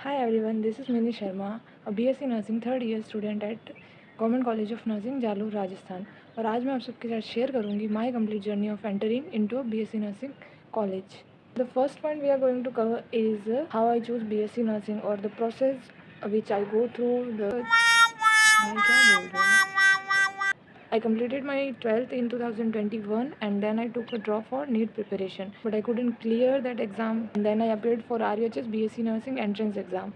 Hi everyone, this is Mini Sharma, a BSc Nursing third year student at Government College of Nursing, Jalore Rajasthan. और आज मैं आप सबके साथ शेयर करूंगी my complete journey of entering into a BSc Nursing college. The first point we are going to cover is how I choose BSc Nursing or the process which I go through the भाई क्या बोल रहे हो? I completed my 12th in 2021 and then I took a drop for NEET preparation. But I couldn't clear that exam and then I applied for RUH's BSc Nursing entrance exam.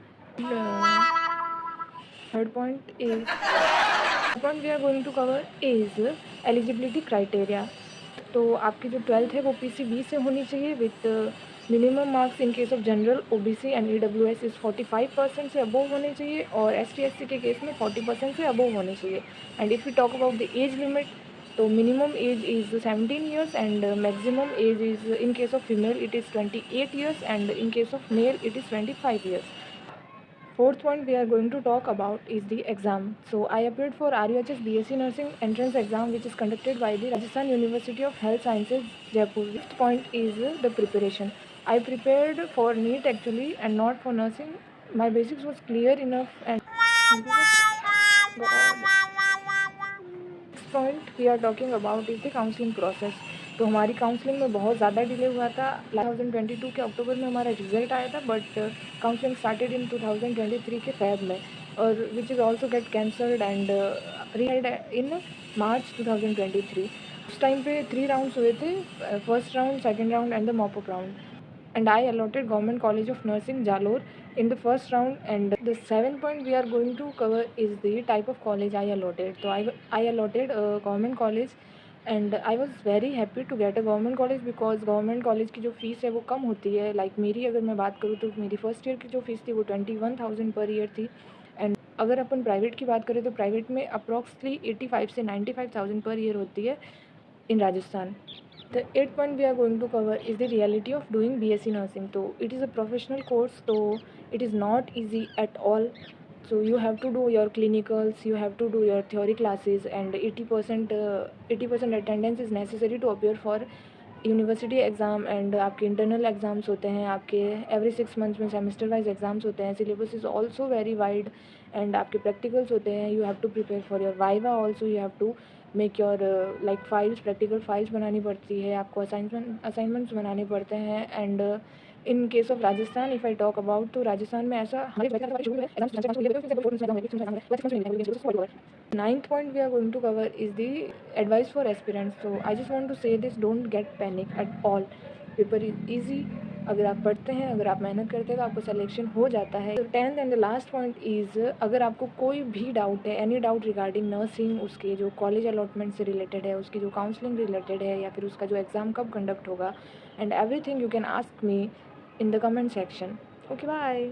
Third point is point we are going to cover is eligibility criteria. तो आपकी जो 12th है वो PCB से होनी चाहिए with minimum marks in case of general OBC and EWS is 45% से above होने चाहिए और ST SC के केस में 40% से अबोव होने चाहिए। And if you talk about the age limit तो minimum age is 17 years and maximum age is in case of female it is 28 years and in case of male it is 25 years. Fourth point we are going to talk about is the exam. So I applied for RUH's BSc Nursing entrance exam which is conducted by the Rajasthan University of Health Sciences, Jaipur. Fifth point is the preparation. I prepared for NEET actually and not for nursing. My basics was clear enough and next point we are talking about is the counselling process. तो हमारी counselling में बहुत ज़्यादा delay हुआ था. 2022 के अक्टूबर में हमारा रिजल्ट आया था बट काउंसलिंग स्टार्टेड इन 2023 के फेब में और which is also get cancelled and reheld in March 2023. उस टाइम पे 3 राउंड्स हुए थे, first round, second round and the mop up round. And I allotted Government College of Nursing, Jalore in the first round. And the seventh point we are going to cover is the type of college I allotted. So I allotted a government college and I was very happy to get a government college because government college की जो fees है वो कम होती है. Like मेरी अगर मैं बात करूँ तो मेरी फर्स्ट ईयर की जो फीस थी वो 21,000 पर ईयर थी. एंड अगर अपन प्राइवेट की बात करें तो प्राइवेट में अप्रॉक्सली 85 से 95,000 पर ईयर होती है in Rajasthan. The eighth point we are going to cover is the reality of doing BSc nursing. So it is a professional course, so it is not easy at all. So you have to do your clinicals, you have to do your theory classes, and 80% attendance is necessary to appear for university exam. And आपके internal exams होते हैं, आपके every 6 months में semester wise exams होते हैं. Syllabus is also very wide and आपके practicals होते हैं. You have to prepare for your viva also. You have to make your like files, practical files बनानी पड़ती है आपको. असाइनमेंट्स बनाने पड़ते हैं. And in case of Rajasthan if I talk about तो राजस्थान में ऐसा ninth point we are going to cover is the advice for aspirants. So I just want to say this, don't get panic at all. Paper is easy. अगर आप पढ़ते हैं, अगर आप मेहनत करते हैं तो आपको सिलेक्शन हो जाता है. Tenth and the last point is अगर आपको कोई भी डाउट है, एनी डाउट रिगार्डिंग नर्सिंग, उसके जो कॉलेज अलॉटमेंट से रिलेटेड है, उसकी जो काउंसलिंग रिलेटेड है या फिर उसका जो एग्ज़ाम कब कंडक्ट होगा, and everything you can ask me in the comment section. Okay, bye.